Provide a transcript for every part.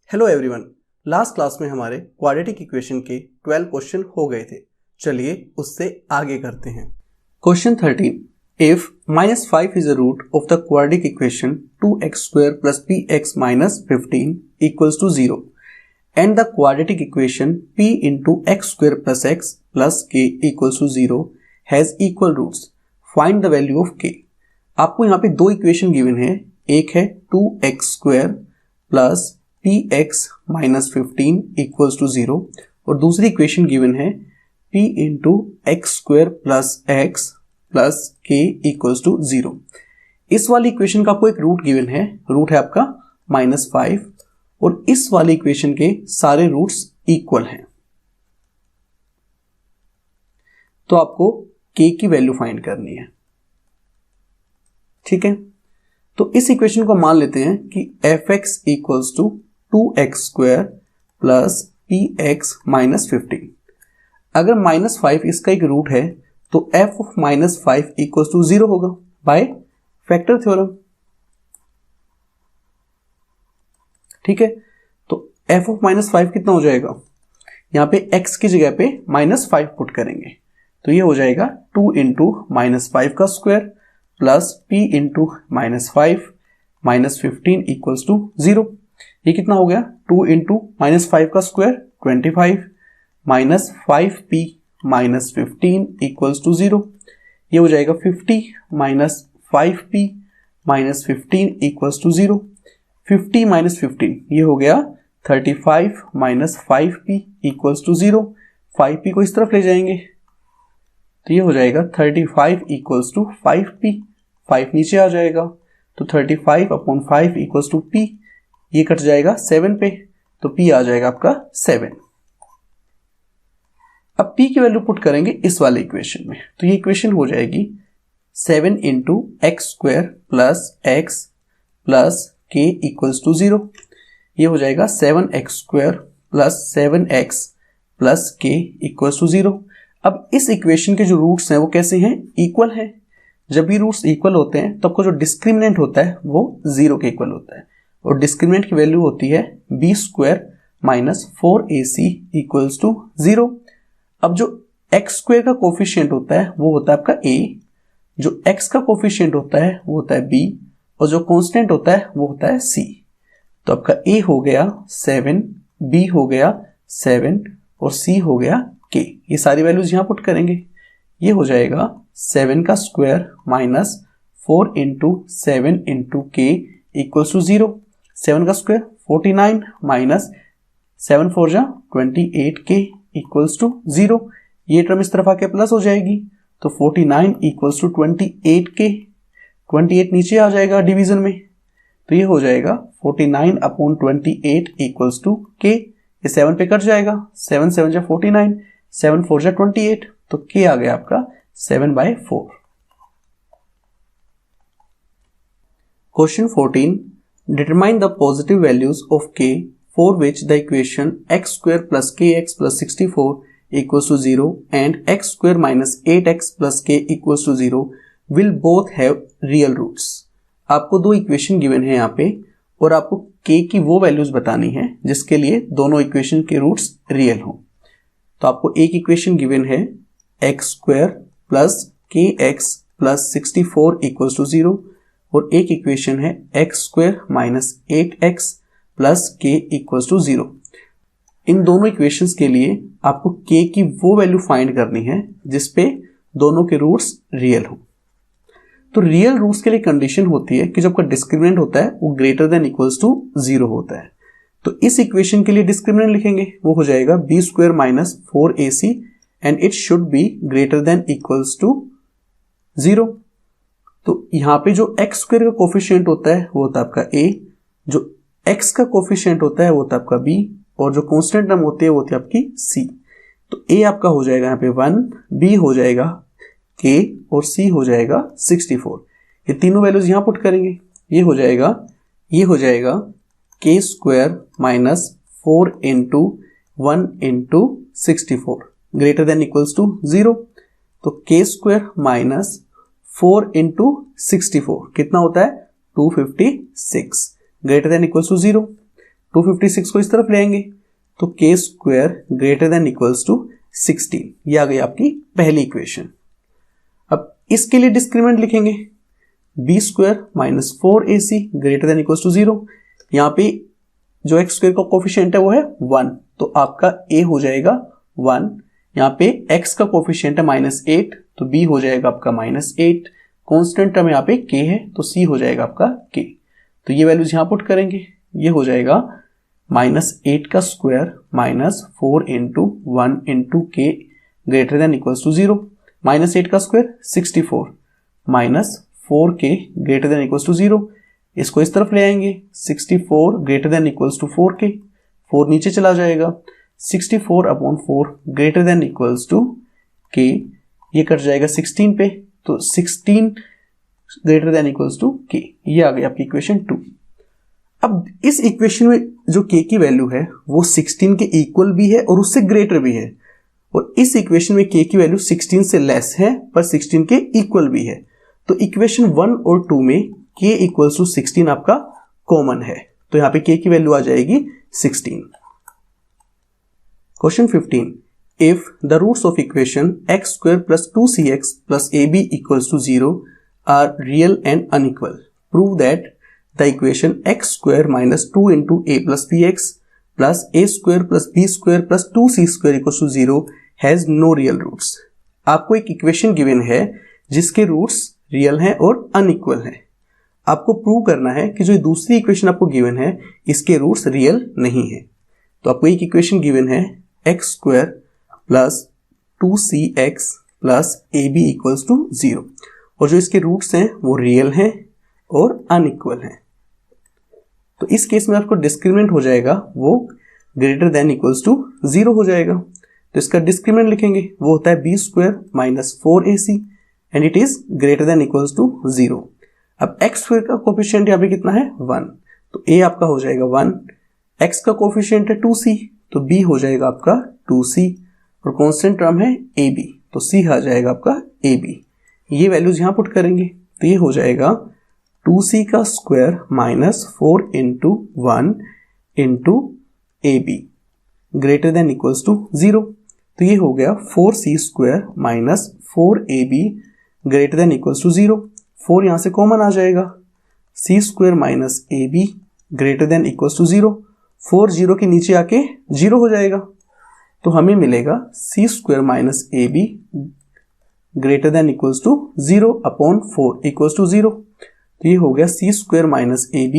Hello everyone, last class में हमारे quadratic equation के 12 क्वेश्चन हो गए थे। चलिए उससे आगे करते हैं। Question 13, if -5 is a root of the quadratic equation 2x² + px - 15 = 0 and the quadratic equation p into x² + x plus k = 0 has equal roots, find the value of k। आपको यहाँ पे दो इक्वेशन गिवन है, एक है 2x² + px - 15 = 0 और दूसरी equation given है p into x² + x plus k = 0। इस वाली इक्वेशन का आपको एक रूट गिवन है, रूट है आपका -5 और इस वाली इक्वेशन के सारे रूट्स इक्वल हैं। तो आपको k की वैल्यू फाइंड करनी है। ठीक है, तो इस इक्वेशन को मान लेते हैं कि fx = 2x² + px - 15। अगर -5 इसका एक रूट है तो f of -5 = 0 होगा बाय फैक्टर थ्योरम। ठीक है, तो f of -5 कितना हो जाएगा, यहां पे x की जगह पे -5 पुट करेंगे तो ये हो जाएगा 2 × -5 का स्क्वायर प्लस p × -5 - 15 = 0। ये कितना हो गया, 2 × -5 का स्क्वायर 25 -5p - 15 = 0। ये हो जाएगा 50 - 5p - 15 = 0। 50 - 15 ये हो गया 35 - 5p = 0। 5p को इस तरफ ले जाएंगे तो ये हो जाएगा 35 = 5p, 5 नीचे आ जाएगा तो 35/5 = p, ये कट जाएगा 7 पे तो p आ जाएगा आपका 7। अब p की वैल्यू पुट करेंगे इस वाले इक्वेशन में तो ये इक्वेशन हो जाएगी 7 × x² + x plus k = 0। ये हो जाएगा 7x² + 7x plus k = 0। अब इस इक्वेशन के जो रूट्स हैं वो कैसे हैं, इक्वल हैं। जब भी रूट्स इक्वल होते हैं तो आपका जो डिस्क्रिमिनेंट होता है वो 0 के इक्वल होता है और डिस्क्रिमिनेंट की वैल्यू होती है b² - 4ac = 0। अब जो x² का कोफिशिएंट होता है वो होता है आपका a, जो x का कोफिशिएंट होता है वो होता है b और जो कांस्टेंट होता है वो होता है c। तो आपका a हो गया 7, b हो गया 7 और c हो गया k। ये सारी वैल्यूज यहां पुट करेंगे, ये हो जाएगा 7 का स्क्वायर माइनस 4 × 7 × k = 0। 7 का स्क्वायर 49 माइनस 7 4 जा 28k = 0। ये टर्म इस तरफ आके प्लस हो जाएगी तो 49 = 28k, 28 नीचे आ जाएगा डिवीजन में तो ये हो जाएगा 49/28 = k। ये 7 पे कट जाएगा, 7 7 जा 49, 7 4 जा 28 तो k आ गया आपका 7/4। Question 14, determine the positive values of k for which the equation x² + kx + 64 = 0 and x² - 8x + k = 0 will both have real roots। आपको दो इक्वेशन गिवन है यहाँ पे और आपको k की वो वैल्यूज बतानी है जिसके लिए दोनों इक्वेशन के रूट्स रियल हो। तो आपको एक इक्वेशन गिवन है x² + kx + 64 = 0 और एक इक्वेशन है x² - 8x + k = 0। इन दोनों इक्वेशंस के लिए आपको k की वो वैल्यू फाइंड करनी है जिसपे दोनों के रूट्स रियल हो। तो रियल रूट्स के लिए कंडीशन होती है कि जब आपका डिस्क्रिमिनेंट होता है वो > 0 होता है। तो इस इक्वेशन के लिए डिस्क्रिमिनेंट लिखेंगे, वो हो जाएगा b² - 4ac and it should be > 0। तो यहां पे जो x² का कोफिशिएंट होता है वो होता है आपका a, जो x का कोफिशिएंट होता है वो होता है आपका b और जो कांस्टेंट टर्म होती है वो होती है आपकी c। तो a आपका हो जाएगा यहाँ पे 1, b हो जाएगा k और c हो जाएगा 64। ये तीनों वैल्यूज यहां पुट करेंगे, ये हो जाएगा k² - 4 × 1 × 64 > 0। तो k² - 4 × 64 कितना होता है 256 > 0। 256 को इस तरफ ले आएंगे तो k square greater than equals to 16। ये आ गई आपकी पहली इक्वेशन। अब इसके लिए डिस्क्रिमिनेंट लिखेंगे b square minus 4ac greater than equals to 0। यहाँ पे जो एक्स स्क्वायर का कोफिशिएंट है वो है 1, तो आपका a हो जाएगा 1। यहाँ पे x का कोफिशिएंट है -8, तो b हो जाएगा आपका -8। कांस्टेंट टर्म यहाँ पे k है, तो c हो जाएगा आपका k। तो ये वैल्यूज यहाँ पुट करेंगे, ये हो जाएगा -8 का square -4 into 1 into k greater than equals to 0। -8 का square 64 -4k greater than equals to 0। इसको इस तरफ ले आएंगे 64 greater than equals to 4k, 4 नीचे चला जाएगा 64 upon 4 greater than equals to k, ये कट जाएगा 16 पे, तो 16 greater than equals to k। ये आ गई आपकी इक्वेशन 2। अब इस इक्वेशन में जो k की वैल्यू है वो 16 के इक्वल भी है और उससे ग्रेटर भी है, और इस इक्वेशन में k की वैल्यू 16 से लेस है पर 16 के इक्वल भी है। तो इक्वेशन 1 और 2 में k इक्वल्स टू 16 आपका कॉमन है, तो यहां पे k की वैल्यू आ जाएगी 16। Question 15, if the roots of equation x square plus 2cx plus ab equals to 0 are real and unequal, prove that the equation x square minus 2 into a plus bx plus a square plus b square plus 2c square equals to 0 has no real roots. आपको एक equation given है जिसके roots real हैं और unequal हैं। आपको prove करना है कि जो दूसरी इक्वेशन आपको गिवन है इसके रूट्स रियल नहीं है। तो आपको एक इक्वेशन गिवन है x square plus 2cx plus ab equals to 0, और जो इसके रूट्स हैं वो रियल हैं और अनइक्वल हैं। तो इस केस में आपको डिस्क्रिमिनेंट हो जाएगा वो ग्रेटर देन इक्वल्स टू 0 हो जाएगा। तो इसका डिस्क्रिमिनेंट लिखेंगे, वो होता है b square minus 4ac and it is greater than equals to 0। अब एक्स स्क्वायर का कोफिशिएंट यहाँ पे कितना है 1, तो a आपका हो जाएगा 1, x का कोफिशिएंट है 2c, तो b हो जाएगा आपका 2c, और कांस्टेंट टर्म है ab, तो c आ जाएगा आपका ab। ये वैल्यूज यहाँ पुट करेंगे तो ये हो जाएगा 2c का square minus 4 into 1 into ab greater than equals to 0, तो ये हो गया 4c square minus 4ab greater than equals to 0। 4 यहां से कॉमन आ जाएगा, c square minus ab greater than equals to 0। 4 0 के नीचे आके 0 हो जाएगा, तो हमें मिलेगा c square minus ab greater than equals to 0 upon 4 equals to 0। तो ये हो गया c square minus ab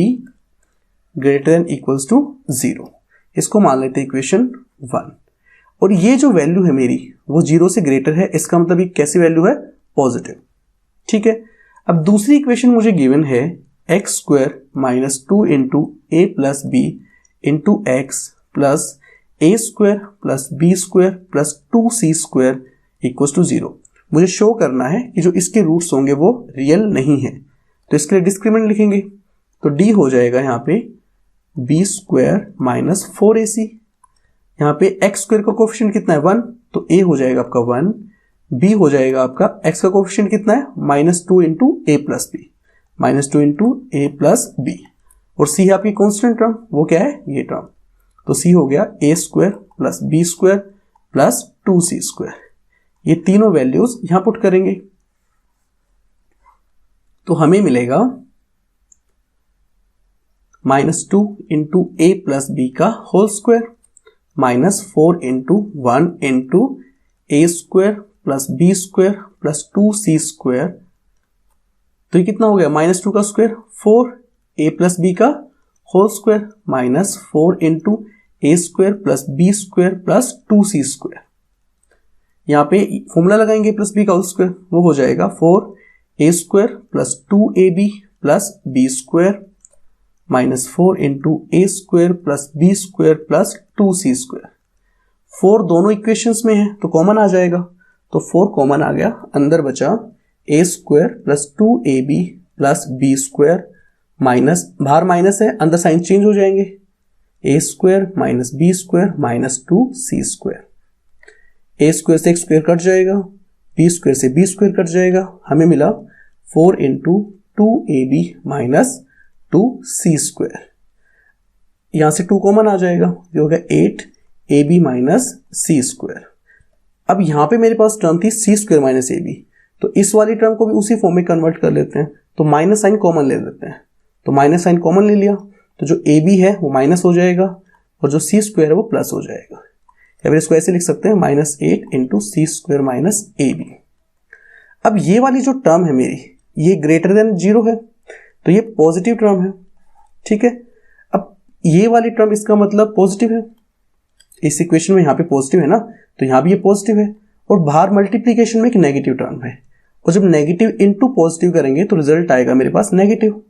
greater than equals to 0। इसको मान लेते हैं इक्वेशन 1, और ये जो वैल्यू है मेरी वो 0 से ग्रेटर है, इसका मतलब ये कैसी वैल्यू है पॉजिटिव। ठीक है, अब दूसरी इक्वेशन मुझे गिवन है x square minus 2 into a plus b into x plus a square plus b square plus 2c square equals to 0। मुझे शो करना है कि जो इसके रूट्स होंगे वो रियल नहीं है, तो इसके लिए डिस्क्रिमिनेंट लिखेंगे, तो d हो जाएगा यहाँ पे b स्क्वायर माइनस 4ac। यहाँ पे x स्क्वायर का कोफिशिएंट कितना है 1, तो a हो जाएगा आपका 1, b हो जाएगा आपका x का कोफिशिएंट कितना है -2 into a plus b, -2 into a plus b, और c है आपकी कांस्टेंट टर्म, वो क्या है ये टर्म, तो c हो गया a square plus b square plus 2c square. ये तीनों वैल्यूज यहां पुट करेंगे तो हमें मिलेगा -2 इंटू a प्लस बी का whole square -4 into 1 into a square plus b square plus 2c square, तो ये कितना हो गया -2 का स्क्वायर 4 a प्लस बी का whole square -4 into a square plus b square plus 2c square. यहाँ पे फॉर्मूला लगाएंगे प्लस बी का होल स्क्वायर, वो हो जाएगा 4a square plus 2ab plus b square -4 into a square plus b square plus 2c square. 4 दोनों equations में है तो कॉमन आ जाएगा, तो 4 कॉमन आ गया, अंदर बचा a square plus 2ab plus b square minus, बाहर माइनस है अंदर साइन चेंज हो जाएंगे, a square minus b square minus 2c square. a square से x स्क्वायर कट जाएगा, b स्क्वायर से b स्क्वायर कट जाएगा, हमें मिला 4 into 2ab minus 2c square. यहां से 2 कॉमन आ जाएगा, ये होगा 8ab माइनस सी स्क्वायर। अब यहां पे मेरे पास टर्म थी सी स्क्वायर माइनस ab, तो इस वाली टर्म को भी उसी फॉर्म में कन्वर्ट कर लेते हैं, तो माइनस साइन कॉमन ले लेते हैं, तो माइनस साइन कॉमन ले लिया, तो जो ab है वो माइनस हो जाएगा और जो सी स्क्वायर है वो प्लस हो जाएगा, या फिर इसको ऐसे लिख सकते हैं -8 इंटू सी स्क्वायर माइनस ab। अब ये वाली जो टर्म है मेरी, ये ग्रेटर देन 0 है, तो ये पॉजिटिव टर्म है, ठीक है। अब ये वाली टर्म इसका मतलब पॉजिटिव है, इस इक्वेशन में यहाँ पे पॉजिटिव है ना, तो यहाँ भी ये पॉजिटिव है, और बाहर मल्टीप्लीकेशन में एक नेगेटिव टर्म है, और जब नेगेटिव इनटू पॉजिटिव करेंगे तो रिजल्ट आएगा मेरे पास नेगेटिव,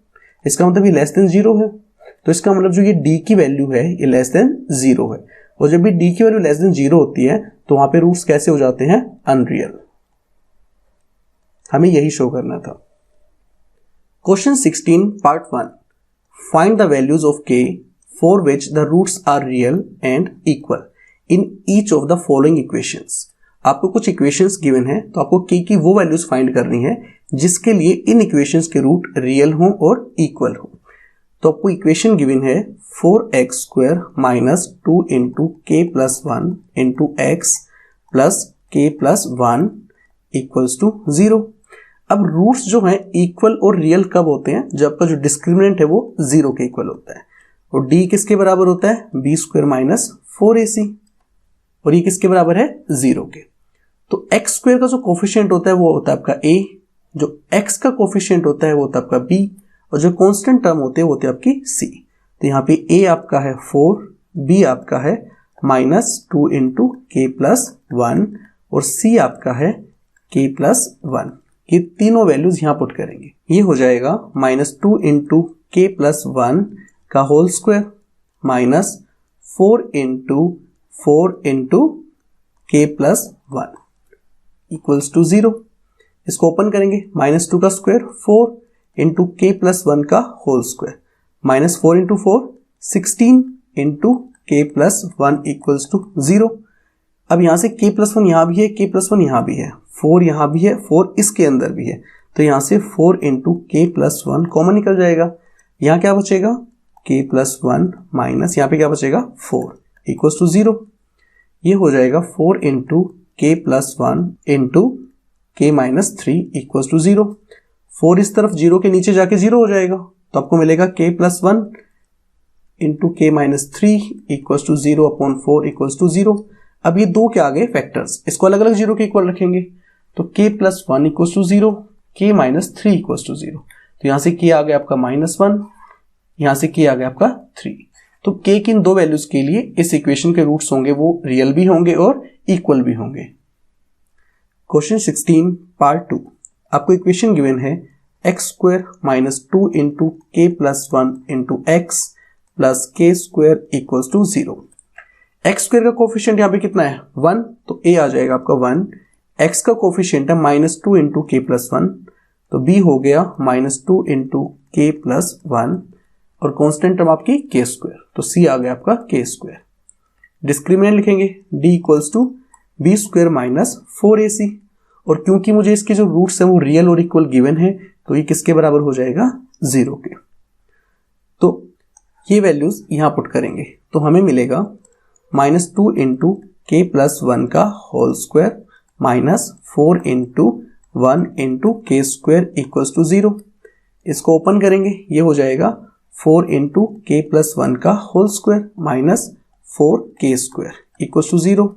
इसका मतलब ये लेस देन 0 है, तो इसका मतलब जो ये d की वैल्यू है ये लेस देन 0 है, और जब भी d की वैल्यू लेस देन 0 होती है तो वहां पे रूट्स कैसे हो जाते हैं, अनरियल। हमें यही शो करना था। Question 16 part 1, find the values of k for which the roots are real and equal in each of the following equations. आपको कुछ इक्वेशंस गिवन है, तो आपको k की वो वैल्यूज फाइंड करनी है जिसके लिए इन इक्वेशंस के रूट रियल हो और इक्वल हो। तो आपको इक्वेशन गिवन है 4x square minus 2 into k plus 1 into x plus के प्लस 1 इक्वल्स टू 0। अब रूट्स जो हैं इक्वल और रियल कब होते हैं, जब का जो डिस्क्रिमिनेंट है वो 0 के इक्वल होता है, और d किसके बराबर होता है, b स्क्वायर माइनस 4ac, और ये किसके बराबर है, 0 के। तो x स्क्वायर का जो कोफिशिएंट होता है वो होता है आपका a, जो x का कोफिशिएंट होता है वो होता है आपका b, और जो कांस्टेंट टर्म होते हैं वो होती है आपकी c। तो यहाँ पे a आपका है 4, b आपका है -2 इंटू के प्लस 1 और c आपका है k प्लस 1। ये तीनों वैल्यूज यहाँ पुट करेंगे, ये हो जाएगा -2 इंटू के प्लस 1 का whole square minus 4 into k plus 1 equals to 0। इसको ओपन करेंगे, -2 का स्क्वायर 4 इंटू के प्लस 1 का whole square -4 into 4 16 into k plus 1 equals to 0। अब यहां से k प्लस 1 यहां भी है, k प्लस 1 यहां भी है, 4 यहां भी है, 4 इसके अंदर भी है, तो यहां से 4 इंटू के प्लस 1 कॉमन निकल जाएगा। यहां क्या बचेगा, k प्लस 1 माइनस यहाँ पे क्या बचेगा 4 इक्वल्स टू 0। ये हो जाएगा 4 into k plus 1 into k minus 3 equals to 0। 4 इस तरफ 0 के नीचे जाके 0 हो जाएगा, तो आपको मिलेगा k plus 1 into k minus 3 equals to 0 upon 4 equals to 0। अब ये दो के आगे फैक्टर्स, इसको अलग अलग 0 के इक्वल रखेंगे, तो k plus 1 equals to 0, k minus 3 equals to 0। तो यहां से k आ गया आपका -1, यहां से k आ गया आपका 3। तो k की इन दो वैल्यूज के लिए इस इक्वेशन के रूट्स होंगे वो रियल भी होंगे और इक्वल भी होंगे। क्वेश्चन 16 पार्ट 2, आपको इक्वेशन गिवन है x square minus 2 into k plus 1 into x plus k square equals to 0। X square का कोफिशिएंट यहाँ पे कितना है 1, तो a आ जाएगा आपका 1, x का कोफिशिएंट है -2 इंटू के प्लस 1, तो b हो गया -2 इंटू के प्लस 1, और कांस्टेंट टर्म आपकी के स्क्वायर, तो c आ गया आपका के स्क्वायर। डिस्क्रिमिनेंट लिखेंगे d equals to b square minus 4ac, और क्योंकि मुझे इसके जो रूट्स हैं वो रियल और इक्वल गिवन है, तो ये किसके बराबर हो जाएगा 0 के। तो ये वैल्यूज यहां पुट करेंगे, तो हमें मिलेगा -2 इंटू के प्लस 1 का whole square minus 4 into 1 into k square equals to 0। इसको ओपन करेंगे, ये हो जाएगा 4 इंटू के प्लस 1 का होल स्क्वायर माइनस 4 के स्क्वायर इक्वल्स टू 0।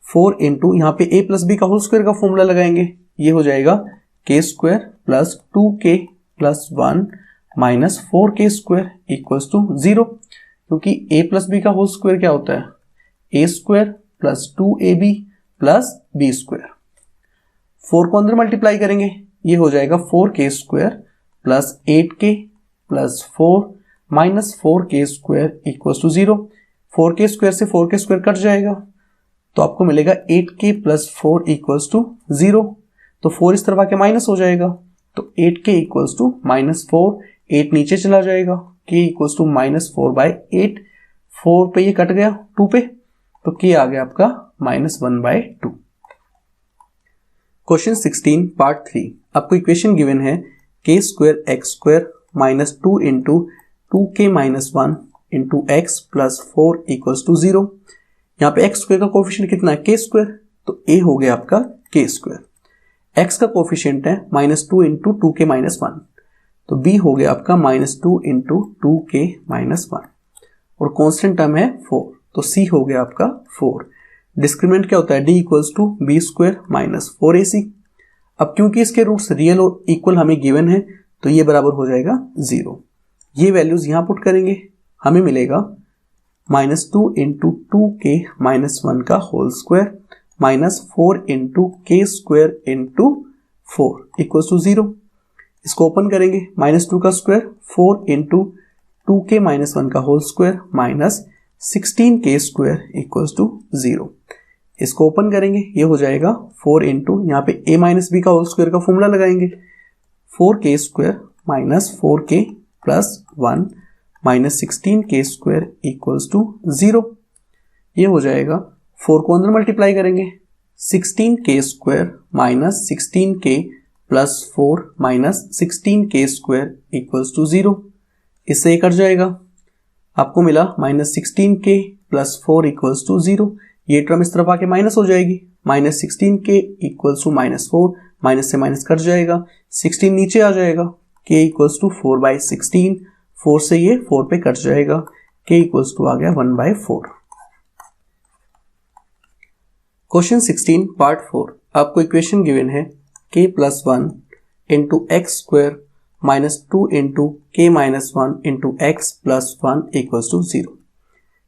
4 इंटू यहाँ पे a प्लस बी का होल स्क्वायर का फॉर्मूला लगाएंगे, ये हो जाएगा k square plus 2k plus 1 minus 4k square equals to 0, क्योंकि a प्लस बी का होल स्क्वायर क्या होता है a square plus 2ab plus b square. 4 को अंदर मल्टीप्लाई करेंगे, ये हो जाएगा 4k square plus 8k plus 4 minus 4k square equals to 0। 4k square से 4k स्क्वायर कट जाएगा, तो आपको मिलेगा 8k प्लस 4 इक्वल्स टू 0। तो 4 इस तरफ आके माइनस हो जाएगा, तो 8k इक्वल्स टू -4, 8 नीचे चला जाएगा, k इक्वल्स टू -4/8, 4 पे ये कट गया 2 पे, तो k आ गया आपका -1/2। क्वेश्चन 16 पार्ट 3, आपको इक्वेशन गिवन है k square x square minus 2 into 2k minus 1 into x plus 4 equals to 0। यहाँ पे एक्स स्क्वायर का कोफिशिएंट कितना है, के स्क्वायर, तो ए हो गया आपका के स्क्वायर। एक्स का कोफिशिएंट है -2 इंटू 2k माइनस 1, तो बी हो गया आपका -2 इंटू 2k माइनस 1, और कॉन्स्टेंट टर्म है 4, तो सी हो गया आपका 4। डिस्क्रिमिनेंट क्या होता है, d equals to b square minus 4ac। अब क्योंकि इसके रूट्स रियल और इक्वल हमें गिवन है, तो ये बराबर हो जाएगा 0। ये वैल्यूज यहां पुट करेंगे, हमें मिलेगा -2 इंटू 2k माइनस 1 का whole square minus 4 into k square into 4 equals to 0। इसको ओपन करेंगे, -2 का स्क्वायर 4 इंटू 2k माइनस 1 का whole square minus 16k square equals to 0। इसको ओपन करेंगे, ये हो जाएगा 4 इंटू, यहाँ पे a माइनस बी का होल स्क्वायर का फॉर्मूला लगाएंगे, 4k square minus 4k plus 1 minus 16k square equals to 0। ये हो जाएगा, 4 को अंदर मल्टीप्लाई करेंगे, 16k square minus 16k plus 4 minus 16k square equals to 0। इससे ये कट जाएगा, आपको मिला -16k प्लस 4 इक्वल्स टू 0। ये टर्म इस तरफ आके माइनस हो जाएगी, -16k इक्वल्स टू -4, माइनस से माइनस कट जाएगा, 16 नीचे आ जाएगा, k इक्वल्स टू 4/16, 4 से ये 4 पे कट जाएगा, k इक्वल्स टू आ गया 1/4। क्वेश्चन 16 पार्ट 4, आपको इक्वेशन गिवन है k plus 1 into x square minus 2 into k minus 1 into x plus 1 equals to 0।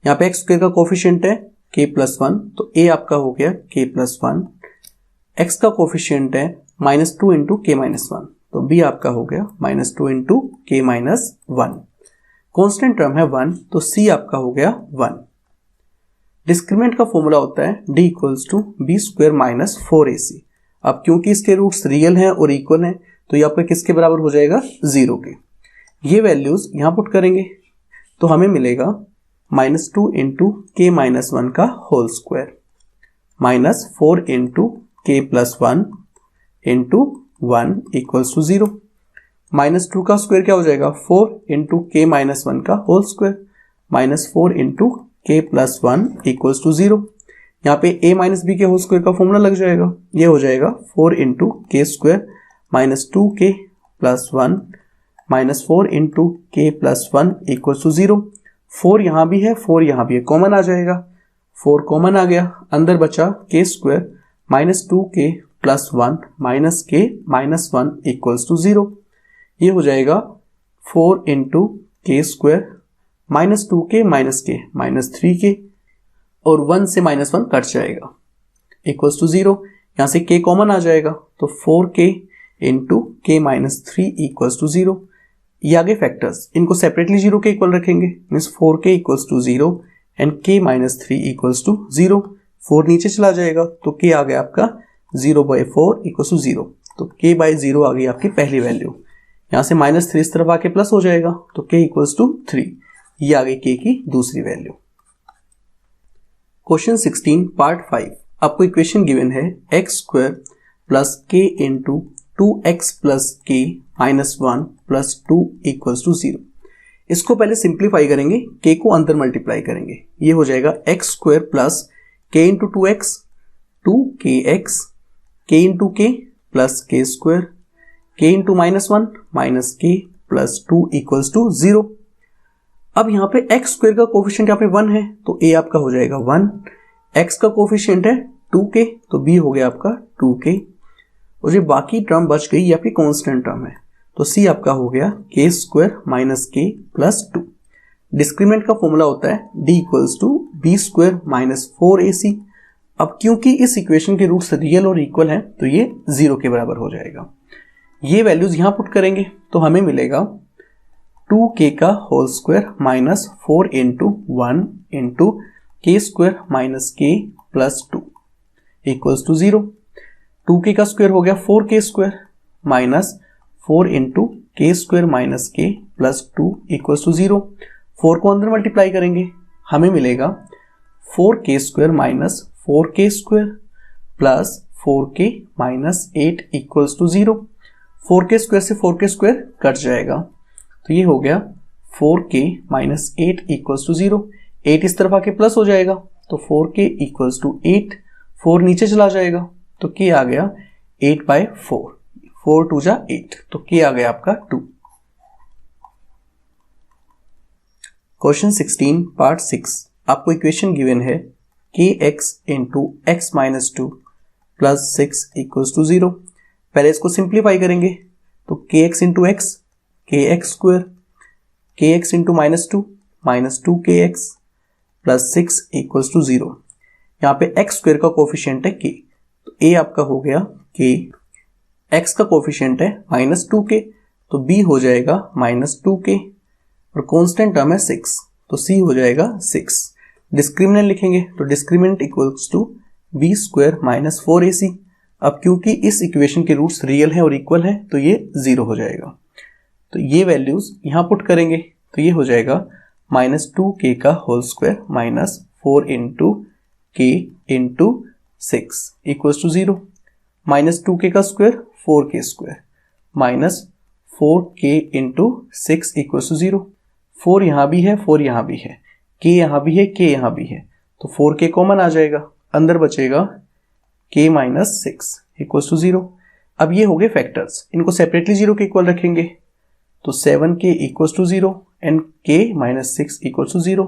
यहाँ पे एक्स स्क्वायर का कोफिशिएंट है k प्लस 1, तो a आपका हो गया k प्लस 1, x का कोफिशिएंट है -2 इंटू k माइनस 1, तो b आपका हो गया -2 into k minus 1। Constant term है 1, तो c आपका हो गया 1। डिस्क्रिमिनेंट का फॉर्मूला होता है d equals to b square minus 4ac। अब क्योंकि इसके रूट्स रियल हैं और इक्वल हैं, तो ये आपका किसके बराबर हो जाएगा, 0 के। ये वैल्यूज यहां पुट करेंगे, तो हमें मिलेगा -2 इंटू k माइनस 1 का whole square minus 4 into k plus 1 into 1 equals to 0। -2 का स्क्वायर क्या हो जाएगा, 4 इंटू k माइनस 1 का whole square minus 4 into k plus 1 equals to 0। यहाँ पे a माइनस बी के होल स्क्वायर का फॉर्मूला लग जाएगा, ये हो जाएगा 4 into k square minus 2k plus 1 minus 4 into k plus 1 equals to 0। 4 यहाँ भी है, 4 यहाँ भी है, कॉमन आ जाएगा, 4 कॉमन आ गया, अंदर बचा k square minus 2k plus 1 minus k minus 1 equals to 0। ये हो जाएगा 4 into k square minus 2k minus k minus 3k, और 1 से -1 कट जाएगा इक्वल्स टू 0। यहाँ से k कॉमन आ जाएगा, तो 4k into k minus 3 equals to 0। ये आगे फैक्टर्स, इनको सेपरेटली 0 के इक्वल रखेंगे, means 4k equals to 0 and k minus 3 equals to 0। 4 नीचे चला जाएगा, तो k आ गया आपका 0/4 इक्वल्स टू 0, तो k/0 आ गई आपकी पहली वैल्यू। यहाँ से -3 इस तरफ आके प्लस हो जाएगा, तो k इक्वल्स टू 3, ये आ गई k की दूसरी वैल्यू। क्वेश्चन 16 पार्ट 5, आपको इक्वेशन गिवन है x square plus k into 2x plus k minus 1 plus 2 equals to 0। इसको पहले सिंप्लीफाई करेंगे, k को अंदर मल्टीप्लाई करेंगे, ये हो जाएगा x square plus k into 2x 2kx, k into k plus k square, k into -1 minus k plus 2 equals to 0। अब यहाँ पे x स्क्वायर का कोफिशिएंट यहाँ पे 1 है, तो a आपका हो जाएगा 1, x का कोफिशिएंट है 2k, तो b हो गया आपका 2k, और ये बाकी टर्म बच गई, ये आपकी कांस्टेंट टर्म है, तो c आपका हो गया k square minus k plus 2। Discriminant का फॉर्मूला होता है d equals to b square minus 4ac। अब क्योंकि इस इक्वेशन के रूट्स रियल और इक्वल हैं, तो ये 0 के बराबर हो जाएगा। ये वैल्यूज यहां पुट करेंगे, तो हमें मिलेगा 2k का whole square minus 4 into 1 into k square minus k plus 2 equals to 0। 2k का स्क्वायर हो गया 4k square minus 4 into k square minus k plus 2 equals to 0। 4 को अंदर मल्टीप्लाई करेंगे, हमें मिलेगा 4k square minus 4k square plus 4k minus 8 equals to 0। 4k square से 4k square cut जाएगा, तो ये हो गया 4k माइनस 8 इक्वल्स टू 0। 8 इस तरफ आके प्लस हो जाएगा तो 4k इक्वल्स टू 8, 4 नीचे चला जाएगा तो k आ गया 8/4, 4 2 जा 8, तो k आ गया आपका 2। क्वेश्चन 16 पार्ट 6, आपको इक्वेशन गिवन है kx into x minus 2 plus 6 equals to 0। पहले इसको सिंप्लीफाई करेंगे तो kx into x kx square, kx into minus 2 kx plus 6 equals to 0। यहाँ पे x स्क्वायर का कोफिशिएंट है k, तो a आपका हो गया k, x का कोफिशिएंट है माइनस 2k तो b हो जाएगा माइनस 2k और कांस्टेंट टर्म है 6 तो c हो जाएगा 6। डिस्क्रिमिनेंट लिखेंगे तो discriminant equals to b square minus 4ac। अब क्योंकि इस इक्वेशन के रूट्स रियल है और इक्वल है तो ये 0 हो जाएगा, तो ये वैल्यूज यहां पुट करेंगे तो ये हो जाएगा माइनस 2k का whole square minus 4 into k into 6 equals to 0। Minus 2k का square 4k square minus 4k into 6 equals to 0। 4 यहाँ भी है, 4 यहाँ भी है, k यहाँ भी है, k यहाँ भी है, तो 4k कॉमन आ जाएगा, अंदर बचेगा k माइनस 6 इक्वल्स टू 0। अब ये हो गए फैक्टर्स, इनको सेपरेटली 0 के इक्वल रखेंगे तो 7k equals to 0 and k minus 6 equals to 0।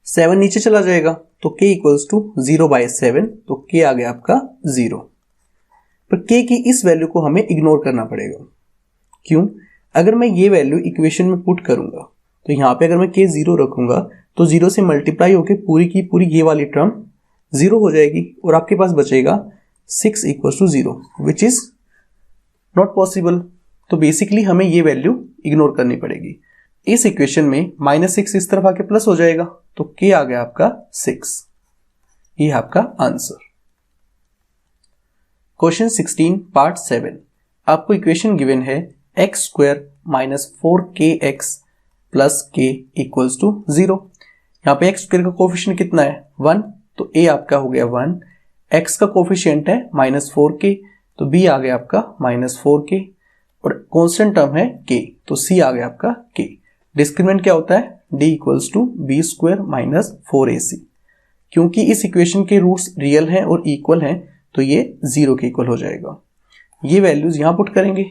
7 नीचे चला जाएगा तो k इक्वल्स टू 0/7, तो k आ गया आपका 0। पर k की इस वैल्यू को हमें इग्नोर करना पड़ेगा। क्यों? अगर मैं ये वैल्यू इक्वेशन में पुट करूंगा तो यहाँ पे अगर मैं k 0 रखूंगा तो 0 से मल्टीप्लाई होकर पूरी की पूरी ये वाली टर्म 0 हो जाएगी और आपके पास बचेगा 6 equals to 0 which is not possible. तो बेसिकली हमें ये वैल्यू इग्नोर करनी पड़ेगी। इस इक्वेशन में माइनस 6 इस तरफ आके प्लस हो जाएगा तो k आ गया आपका 6। ये आपका आंसर। क्वेश्चन 16 पार्ट 7, आपको इक्वेशन गिवन है x square minus 4kx plus k equals to 0। यहाँ पे एक्स स्क्वायर का कोफिशिएंट कितना है 1, तो a आपका हो गया 1, x का कोफिशिएंट है माइनस 4k तो b आ गया आपका माइनस 4k और कांस्टेंट टर्म है k तो c आ गया आपका k। डिस्क्रिमिनेंट क्या होता है d equals to b square minus 4ac। क्योंकि इस इक्वेशन के रूट्स रियल हैं और इक्वल हैं तो ये 0 के इक्वल हो जाएगा। ये वैल्यूज यहां पुट करेंगे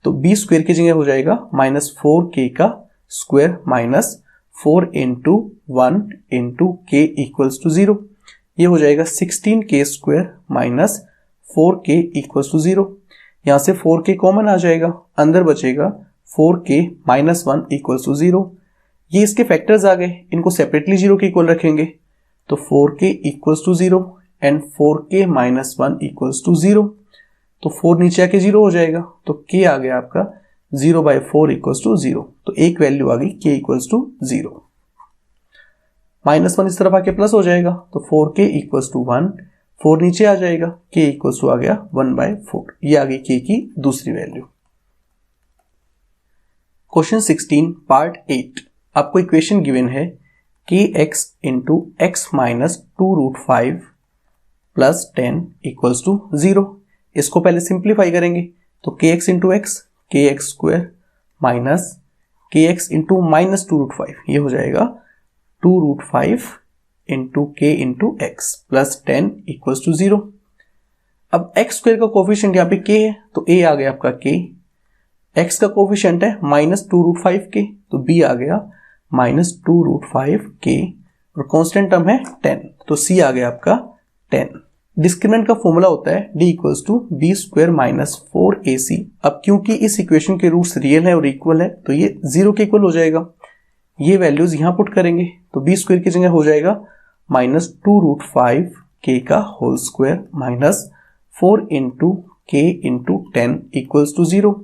तो b स्क्वायर की जगह हो जाएगा माइनस 4k का square minus 4 into 1 into k equals to 0। ये हो जाएगा 16k square minus 4k equals to 0। यहाँ से 4k कॉमन आ जाएगा, अंदर बचेगा 4k माइनस 1 इक्वल्स टू 0। ये इसके फैक्टर्स आ गए, इनको सेपरेटली 0 के इक्वल रखेंगे तो 4k equals to 0 and 4k minus 1 equals to 0। तो 4 नीचे आके 0 हो जाएगा तो k आ गया आपका 0/4 इक्वल्स टू 0। तो एक वैल्यू आ गई k इक्वल्स टू 0। माइनस 1 इस तरफ आके प्लस हो जाएगा तो 4k इक्वल्स टू 1, 4 नीचे आ जाएगा, k इक्वल्स टू आ गया 1/4। ये आ गई k की दूसरी वैल्यू। क्वेश्चन 16 पार्ट 8, आपको इक्वेशन गिवन है kx into x minus 2√5 plus 10 equals to 0। इसको पहले सिंप्लीफाई करेंगे तो kx into x kx square minus kx into minus 2√5, ये हो जाएगा 2√5 into k into x plus 10 equals to 0। अब x स्क्वायर का कोफिशिएंट यहाँ पे k है तो a आ गया आपका k, x का कोफिशिएंट है माइनस 2√5k तो b आ गया माइनस 2√5k और कांस्टेंट टर्म है 10 तो c आ गया आपका 10। डिस्क्रिमिनेंट का फॉर्मूला होता है d equals to b square minus 4ac। अब क्योंकि इस इक्वेशन के रूट्स रियल है और इक्वल है तो ये 0 के इक्वल हो जाएगा। ये वैल्यूज यहां पुट करेंगे तो b स्क्वायर की जगह हो जाएगा माइनस 2√5k का whole square minus 4 into k into 10 equals to 0।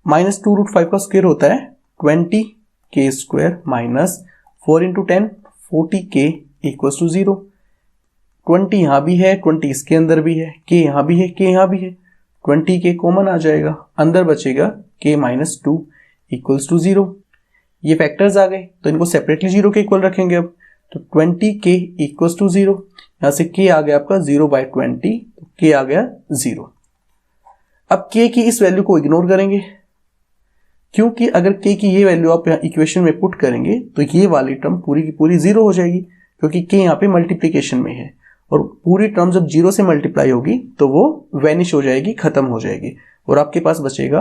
Minus 2√5 का स्क्वायर होता है 20k square minus 4 into 10 40k equals to 0। 20 यहाँ भी है, 20 इसके अंदर भी है, k यहाँ भी है, k यहाँ भी है, 20k कॉमन आ जाएगा, अंदर बचेगा k माइनस 2 इक्वल्स टू 0। ये फैक्टर्स आ गए तो इनको सेपरेटली 0 के इक्वल रखेंगे। अब तो 20k इक्वल्स टू 0, यहाँ से k आ गया आपका 0/20 तो k आ गया 0। अब k की इस वैल्यू को इग्नोर करेंगे क्योंकि अगर k की ये वैल्यू आप यहाँ इक्वेशन में पुट करेंगे तो ये वाली टर्म पूरी की पूरी 0 हो जाएगी, क्योंकि k यहाँ पे मल्टीप्लीकेशन में है और पूरी टर्म जब 0 से मल्टीप्लाई होगी तो वो वैनिश हो जाएगी, खत्म हो जाएगी और आपके पास बचेगा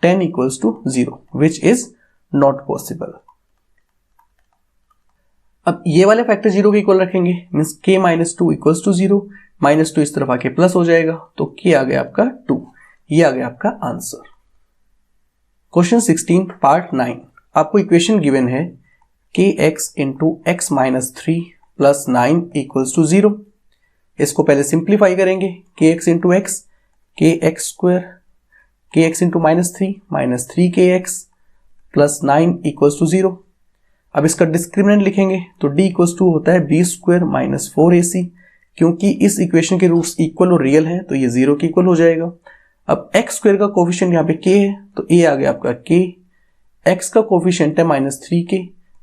10 = 0 विच इज नॉट पॉसिबल। अब ये वाले फैक्टर 0 के इक्वल रखेंगे, मीन्स k - 2 = 0, -2 इस तरफ आके प्लस हो जाएगा तो k आ गया आपका 2। ये आ गया आपका आंसर। क्वेश्चन 16 पार्ट 9, आपको इक्वेशन गिवन है kx × x - 3 + 9 = 0। इसको पहले सिंप्लीफाई करेंगे, kx × x kx², kx × -3 -3kx + 9 = 0। अब इसका डिस्क्रिमिनेंट लिखेंगे तो d = होता है b² - 4ac, क्योंकि इस इक्वेशन के रूट्स इक्वल और रियल हैं तो ये 0 के इक्वल हो जाएगा। अब x² का कोफिशिएंट यहाँ पे k है तो a आ गया आपका k, x का कोफिशिएंट है -3k,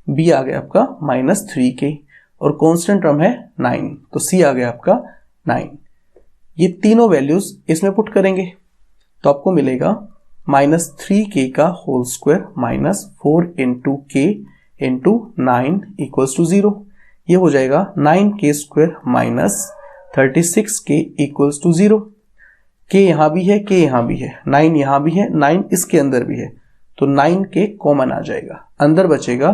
b आ गया आपका -3k और कांस्टेंट टर्म है 9 तो c आ गया आपका 9। ये तीनों वैल्यूज इसमें पुट करेंगे तो आपको मिलेगा -3k का होल स्क्वायर -4 × k × 9 = 0। ये हो जाएगा 9k² - 36k = 0। k यहाँ भी है, k यहाँ भी है, 9 यहाँ भी है, 9 इसके अंदर भी है तो 9k कॉमन आ जाएगा, अंदर बचेगा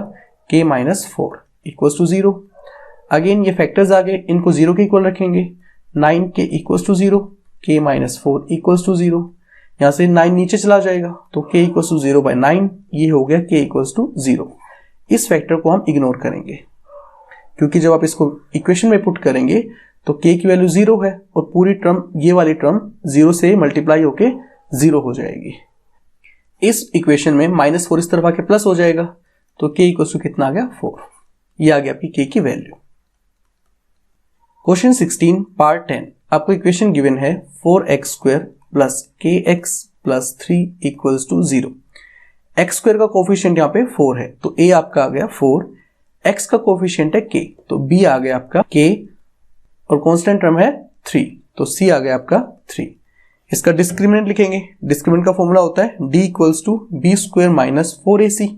k - 4 = 0। अगेन ये फैक्टर्स आ गए, इनको 0 के इक्वल रखेंगे, 9k = 0, k - 4 = 0। यहाँ से 9 नीचे चला जाएगा तो k = 0/9, ये हो गया k = 0। इस फैक्टर को हम इग्नोर करेंगे क्योंकि जब आप इसको इक्वेशन में पुट करेंगे तो k की वैल्यू 0 है और पूरी टर्म, ये वाली टर्म 0 से मल्टीप्लाई होके 0 हो जाएगी। इस इक्वेशन में -4 इस तरफ आके प्लस हो जाएगा तो k = कितना आ गया 4। ये आ गया आपकी k की वैल्यू। क्वेश्चन 16 पार्ट 10, आपको इक्वेशन गिवन है 4x² + kx + 3 = 0। x² का कोफिशिएंट यहाँ पे 4 है तो a आपका आ गया 4, x का कोफिशिएंट है k तो b आ गया आपका k और कांस्टेंट टर्म है 3 तो c आ गया आपका 3। इसका डिस्क्रिमिनेंट लिखेंगे, डिस्क्रिमिनेंट का फॉर्मूला होता है d = b² - 4ac।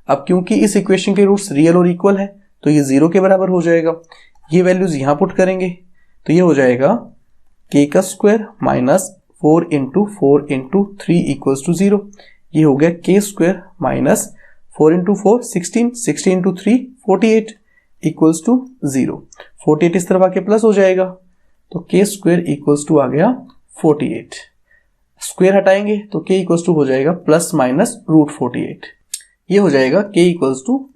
अब क्योंकि इस इक्वेशन के रूट्स रियल और इक्वल है तो ये 0 के बराबर हो जाएगा। ये वैल्यूज यहां पुट करेंगे तो ये हो जाएगा k² - 4 × 4 × 3 = 0। ये हो गया k² - 4 × 4 16, 16 × 3 48 = 0। 48 इस तरफ आके प्लस हो जाएगा तो k² = आ गया 48। स्क्वायर हटाएंगे तो k = हो जाएगा ±√48। ये हो जाएगा k =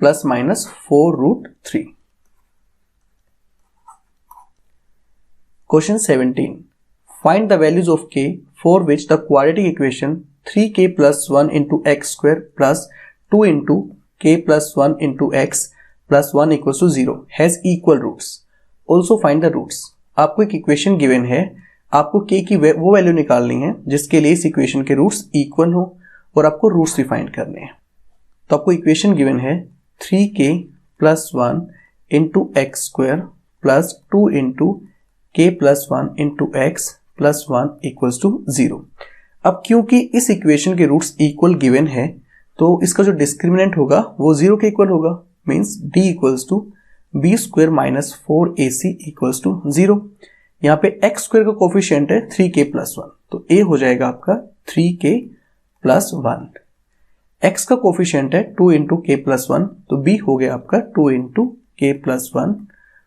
±4√3। Question 17, find the values of k for which the quadratic equation 3k + 1 × x² + 2 × k + 1 × x + 1 = 0 has equal roots, also find the roots. आपको एक इक्वेशन गिवन है, आपको k की वो वैल्यू निकालनी है जिसके लिए इस इक्वेशन के रूट्स इक्वल हो और आपको रूट्स भी फाइंड करने हैं। तो आपको इक्वेशन गिवन है 3k + 1 × x² + 2 × k + 1 × x + 1 = 0। अब क्योंकि इस इक्वेशन के रूट्स इक्वल गिवन है तो इसका जो डिस्क्रिमिनेंट होगा वो 0 के इक्वल होगा, मीन्स d = b² - 4ac = 0। यहाँ पे x² का कोफिशिएंट है 3k + 1 तो a हो जाएगा आपका 3k + 1। x का कोफिशिएंट है 2 × k + 1 तो b हो गया आपका 2 × k + 1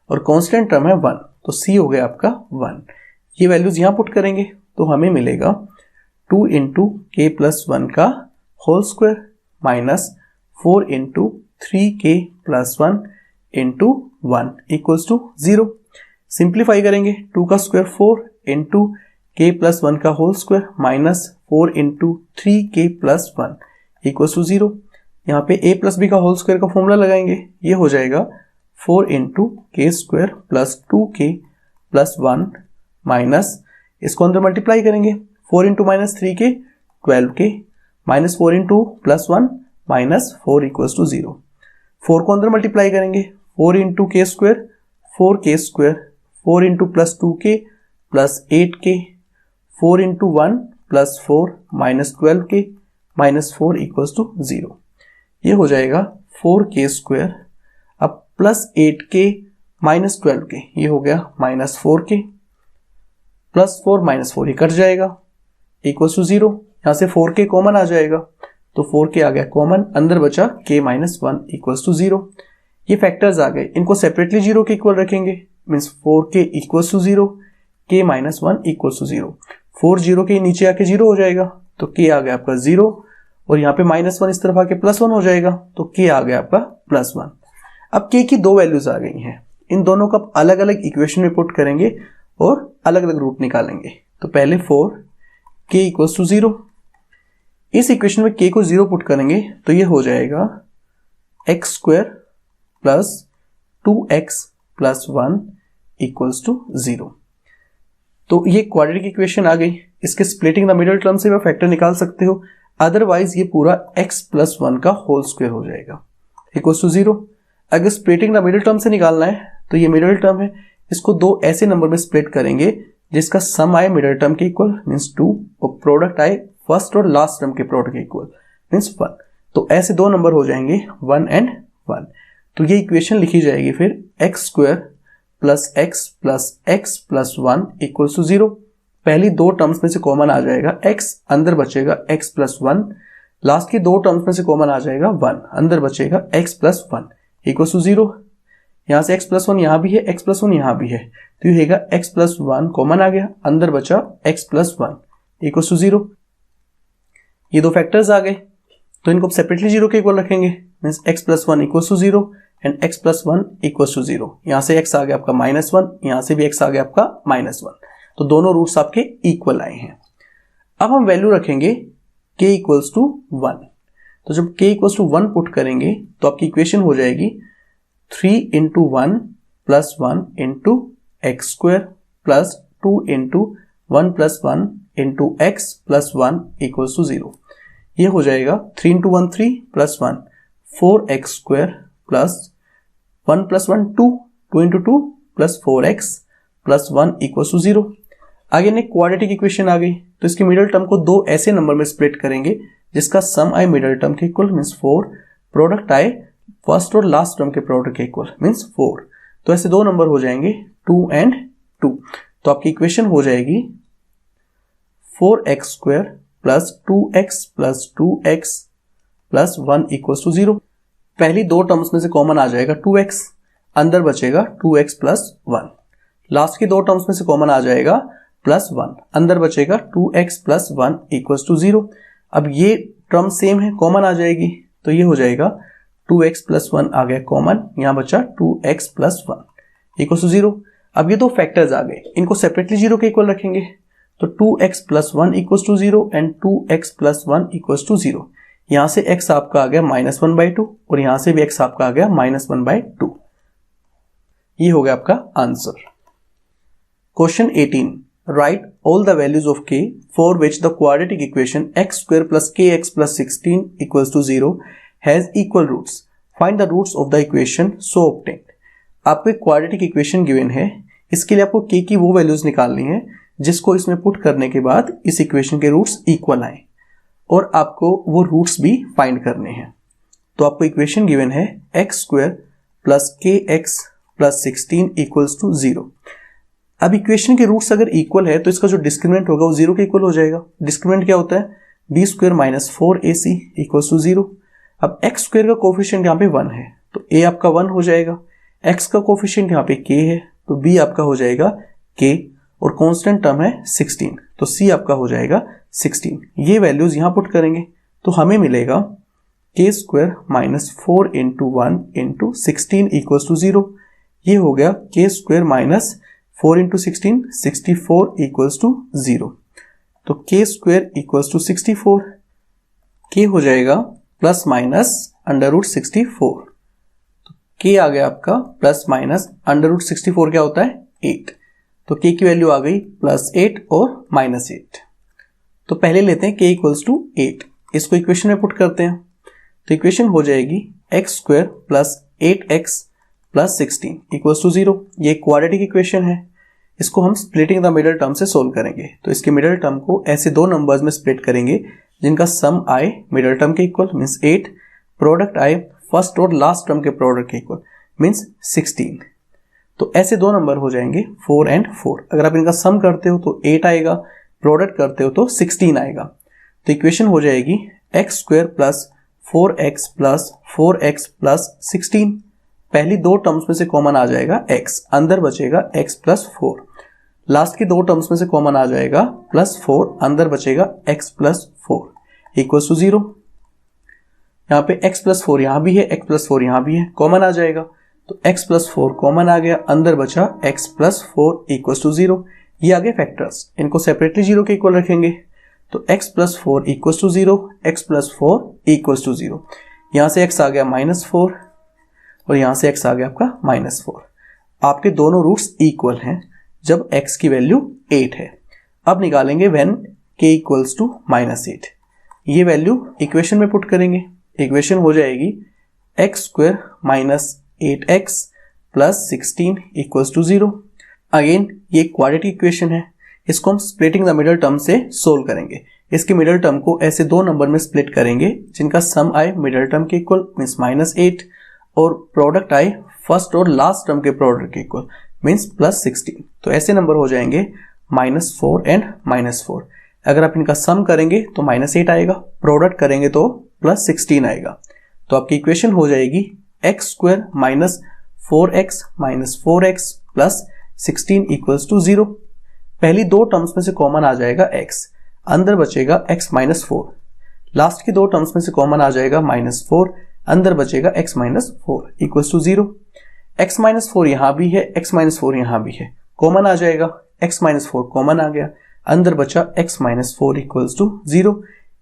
और कांस्टेंट टर्म है 1 तो c हो गया आपका 1। ये वैल्यूज यहाँ पुट करेंगे तो हमें मिलेगा 2 × k + 1 का होल स्क्वायर -4 × 3k + 1 × 1 = 0। सिंप्लीफाई करेंगे, 2 का स्क्वायर 4 × k + 1 का होल स्क्वायर -4 × 3k + 1 = 0। यहाँ पे a + b का होल स्क्वायर का फॉर्मूला लगाएंगे, ये हो जाएगा 4 × k² + 2k + 1 माइनस, इसको अंदर मल्टीप्लाई करेंगे, 4 × -3k 12k -4 × +1 -4 = 0। 4 को अंदर मल्टीप्लाई करेंगे, 4 × k² 4k², 4 × +2k + 8k, 4 × 1 + 4 -12k -4 equals to 0। ये हो जाएगा 4k², अब प्लस 8k माइनस 12k, ये हो गया -4k, +4 -4 ये कट जाएगा, इक्वल्स टू 0। यहाँ से 4k कॉमन आ जाएगा, तो 4k आ गया कॉमन, अंदर बचा k -1 इक्वल्स टू 0। ये फैक्टर्स आ गए, इनको सेपरेटली 0 के इक्वल रखेंगे, means 4k equals to 0, k -1 equals to 0। 4 0 के नीचे आके 0 हो जाएगा, तो k आ गया आपका 0, और यहाँ पे -1 इस तरफ आके +1 हो जाएगा, तो k आ गया आपका +1। अब k की दो वैल्यूज आ गई हैं, इन दोनों को अलग अलग इक्वेशन में पुट करेंगे और अलग अलग रूट निकालेंगे। तो पहले 4k इक्वल्स टू 0, इस इक्वेशन में k को 0 पुट करेंगे तो ये हो जाएगा x² plus 2x plus 1 equals to 0। तो ये क्वाड्रेटिक इक्वेशन आ गई, इसके स्प्लिटिंग द मिडिल टर्म से भी फैक्टर निकाल सकते हो, अदरवाइज ये पूरा x प्लस 1 का होल स्क्वायर हो जाएगा इक्वल्स टू 0। अगर स्प्लिटिंग द मिडिल टर्म से निकालना है तो ये मिडिल टर्म है, इसको दो ऐसे नंबर में स्प्लिट करेंगे जिसका सम आए मिडिल टर्म के इक्वल मीन्स 2 और प्रोडक्ट आए फर्स्ट और लास्ट टर्म के प्रोडक्ट के इक्वल मीन्स 1। तो ऐसे दो नंबर हो जाएंगे 1 and 1। तो ये इक्वेशन लिखी जाएगी फिर x² plus x plus x plus 1 equals to 0। पहली दो टर्म्स में से कॉमन आ जाएगा x, अंदर बचेगा x प्लस 1, लास्ट की दो टर्म्स में से कॉमन आ जाएगा 1, अंदर बचेगा x प्लस 1 इक्वल्स टू 0। यहाँ से x प्लस 1 यहाँ भी है, x प्लस 1 यहाँ भी है, तो ये होगा x प्लस 1 कॉमन आ गया, अंदर बचा x प्लस 1 इक्वल्स टू 0। ये दो फैक्टर्स आ गए, तो इनको सेपरेटली 0 के इक्वल रखेंगे, means x plus 1 equals to 0 and x plus 1 equals to 0। यहाँ से x आ गया आपका -1, यहाँ से भी x आ गया आपका -1, तो दोनों रूट्स आपके इक्वल आए हैं। अब हम वैल्यू रखेंगे k इक्वल्स टू 1। तो जब k इक्वल्स टू 1 पुट करेंगे तो आपकी इक्वेशन हो जाएगी 3 × 1 plus 1 × x² plus 2 × 1 plus 1 × x plus 1 equals to 0। ये हो जाएगा 3 × 1 3 plus 1 4x² plus 1 plus 1 2 2 × 2 plus 4x plus 1 equals to 0। आगे ने क्वाड्रेटिक इक्वेशन आ गई, तो इसके मिडिल टर्म को दो ऐसे नंबर में स्प्लिट करेंगे जिसका सम आए मिडिल टर्म के इक्वल मीन्स 4, प्रोडक्ट आए फर्स्ट और लास्ट टर्म के प्रोडक्ट के इक्वल मीन्स 4। तो ऐसे दो नंबर हो जाएंगे 2 and 2। तो आपकी इक्वेशन हो जाएगी 4x² plus 2x plus 2x plus 1 equals to 0। पहली दो टर्म्स में से कॉमन आ जाएगा 2x, अंदर बचेगा 2x प्लस 1। लास्ट की दो टर्म्स में से कॉमन आ जाएगा +1, अंदर बचेगा 2x प्लस 1 इक्वल्स टू 0। अब ये टर्म सेम है, कॉमन आ जाएगी, तो ये हो जाएगा 2x प्लस 1 आ गया कॉमन, यहाँ बचा 2x प्लस 1 इक्वल्स टू 0। अब ये दो फैक्टर्स आ गए, इनको सेपरेटली 0 के इक्वल रखेंगे, तो 2x plus 1 equals to 0 and 2x plus 1 equals to 0। यहाँ से x आपका आ गया -1/2 और यहाँ से भी x आपका आ गया -1/2। ये हो गया आपका answer. Question 18, write all the values of k for which the quadratic equation x² plus kx plus 16 equals to 0 has equal roots, find the roots of the equation so obtained. आपको एक quadratic equation given है, इसके लिए आपको k की वो values निकालनी है जिसको इसमें पुट करने के बाद इस इक्वेशन के रूट्स इक्वल आए, और आपको वो रूट्स भी फाइंड करने हैं। तो आपको इक्वेशन गिवन है x² plus kx plus 16 equals to 0। अब इक्वेशन के रूट्स अगर इक्वल है तो इसका जो डिस्क्रिमिनेंट होगा वो 0 के इक्वल हो जाएगा। डिस्क्रिमिनेंट क्या होता है, b² minus 4ac equals to 0। अब x² का कोफिशिएंट यहाँ पे 1 है, तो a आपका 1 हो जाएगा, x का कोफिशिएंट यहाँ पे k है, तो b आपका हो जाएगा k, और कांस्टेंट टर्म है 16, तो c आपका हो जाएगा 16। ये वैल्यूज यहाँ पुट करेंगे तो हमें मिलेगा k² माइनस 4 × 1 × 16 इक्वल्स टू 0। ये हो गया k² माइनस 4 × 16 64 इक्वल्स टू 0। तो k² इक्वल्स टू 64, k हो जाएगा प्लस माइनस √64, तो k आ गया आपका प्लस माइनस √64 क्या होता है 8, तो k की वैल्यू आ गई +8 और -8। तो पहले लेते हैं k इक्वल्स टू 8, इसको इक्वेशन में पुट करते हैं, तो इक्वेशन हो जाएगी x² plus 8x plus 16 equals to 0। ये क्वाड्रेटिक इक्वेशन है, इसको हम स्प्लिटिंग द मिडिल टर्म से सोल्व करेंगे। तो इसके मिडिल टर्म को ऐसे दो नंबर्स में स्प्लिट करेंगे जिनका सम आए मिडिल टर्म के इक्वल मीन्स 8, प्रोडक्ट आए फर्स्ट और लास्ट टर्म के प्रोडक्ट के इक्वल मीन्स 16। तो ऐसे दो नंबर हो जाएंगे 4 and 4। अगर आप इनका सम करते हो तो 8 आएगा, प्रोडक्ट करते हो तो 16 आएगा। तो इक्वेशन हो जाएगी x square plus 4x plus 4x plus 16। पहली दो टर्म्स में से कॉमन आ जाएगा x, अंदर बचेगा x प्लस 4। लास्ट की दो टर्म्स में से कॉमन आ जाएगा प्लस 4, अंदर बचेगा x प्लस 4 इक्वल्स टू 0। यहाँ पे x प्लस 4 यहाँ भी है, x प्लस 4 यहाँ भी है, कॉमन आ जाएगा। तो x प्लस 4 कॉमन आ गया, अंदर बचा x प्लस 4 इक्वल्स टू 0। ये आ गए फैक्टर्स, इनको सेपरेटली 0 के इक्वल रखेंगे। तो x plus 4 equals to 0, x plus 4 equals to 0। यहाँ से x आ गया -4 और यहाँ से x आ गया आपका -4। आपके दोनों रूट्स इक्वल हैं जब x की वैल्यू 8 है। अब निकालेंगे व्हेन k इक्वल्स टू -8। ये वैल्यू इक्वेशन में पुट करेंगे। इक्वेशन हो जाएगी x square minus 8x plus 16 equals to 0। Again ये क्वाड्रेटिक इक्वेशन है, इसको हम स्प्लिटिंग द मिडिल टर्म से सोल्व करेंगे। इसके मिडिल टर्म को ऐसे दो नंबर में स्प्लिट करेंगे जिनका सम आए मिडिल टर्म के इक्वल मीन्स -8 और प्रोडक्ट आए फर्स्ट और लास्ट टर्म के प्रोडक्ट के इक्वल मीन्स प्लस 16। तो ऐसे नंबर हो जाएंगे -4 एंड -4। अगर आप इनका सम करेंगे तो -8 आएगा, प्रोडक्ट करेंगे तो प्लस 16 आएगा। तो आपकी इक्वेशन हो जाएगी x square minus 4x minus 4x plus 16 equals to 0। पहली दो टर्म्स में से कॉमन आ जाएगा x, अंदर बचेगा x माइनस 4। लास्ट की दो टर्म्स में से कॉमन आ जाएगा -4, अंदर बचेगा x minus 4 equals to 0। x minus 4 यहाँ भी है, x माइनस 4 यहाँ भी है, कॉमन आ जाएगा, x माइनस 4 कॉमन आ गया, अंदर बचा x माइनस 4 इक्वल्स टू 0।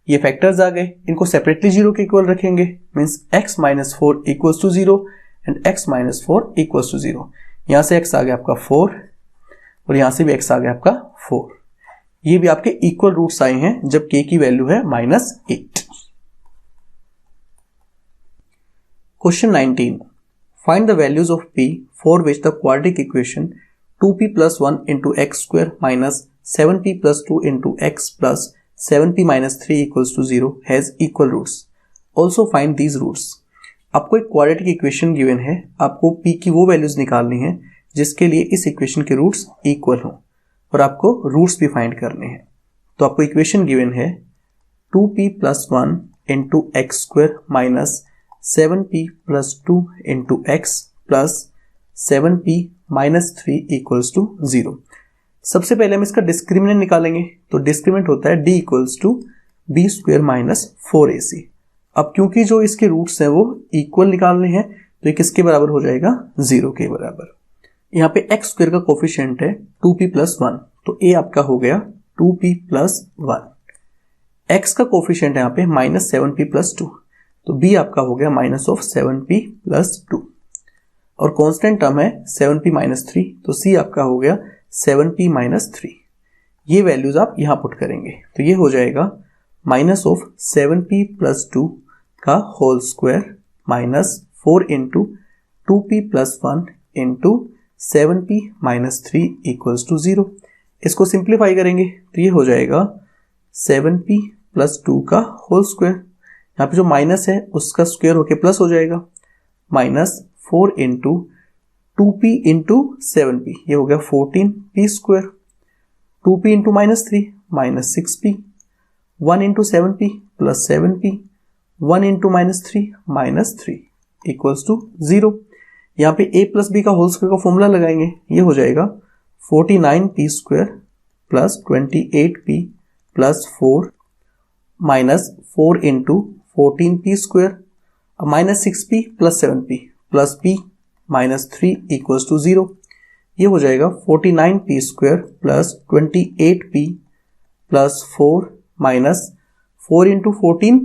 ये फैक्टर्स आ गए, इनको सेपरेटली 0 के इक्वल रखेंगे means x minus 4 equals to 0 and x minus 4 equals to 0। यहाँ से x आ गया आपका 4 और यहाँ से भी x आ गया आपका 4। ये भी आपके इक्वल रूट्स आए हैं जब k की वैल्यू है -8। Question 19, find the values of p for which the quadratic equation 2p plus 1 into x square minus 7p plus 2 into x plus 7p minus 3 equals to 0 has equal roots. Also find these roots. आपको एक quadratic equation given है, आपको p की वो values निकालनी है जिसके लिए इस इक्वेशन के रूट्स इक्वल हों और आपको रूट्स भी फाइंड करने हैं। तो आपको इक्वेशन गिवन है 2p plus 1 into x square minus 7p plus 2 into x plus 7p minus 3 equals to 0। सबसे पहले हम इसका डिस्क्रिमिनेंट निकालेंगे। तो डिस्क्रिमिनेंट होता है d equals to b square minus 4ac। अब क्योंकि जो इसके रूट्स हैं वो इक्वल निकालने हैं तो ये किसके बराबर हो जाएगा, 0 के बराबर। यहाँ पे x स्क्वायर का कोफिशिएंट है 2p प्लस 1, तो a आपका हो गया 2p प्लस 1। x का कोफिशिएंट है यहाँ पे -7p प्लस 2, तो b आपका हो गया -7p प्लस 2 और कांस्टेंट टर्म है 7p माइनस 3, तो c आपका हो गया 7p माइनस 3। ये वैल्यूज आप यहां पुट करेंगे तो ये हो जाएगा -7p प्लस 2 का whole square minus 4 into 2p plus 1 into 7p minus 3 equals to 0। इसको सिंप्लीफाई करेंगे तो ये हो जाएगा 7p प्लस 2 का होल स्क्वायर, यहाँ पे जो माइनस है उसका स्क्वायर होके प्लस हो जाएगा, minus 4 into 2p into 7p, ये हो गया 14p square, 2p into -3 -6p, 1 into 7p plus 7p, 1 into -3 -3 equals to 0। यहाँ पे a प्लस b का होल स्क्वायर का फॉर्मूला लगाएंगे, ये हो जाएगा 49p square plus 28p plus 4 minus 4 into 14p square -6p plus 7p plus p minus 3 equals to 0। ये हो जाएगा 49p square plus 28p plus 4 minus 4 into 14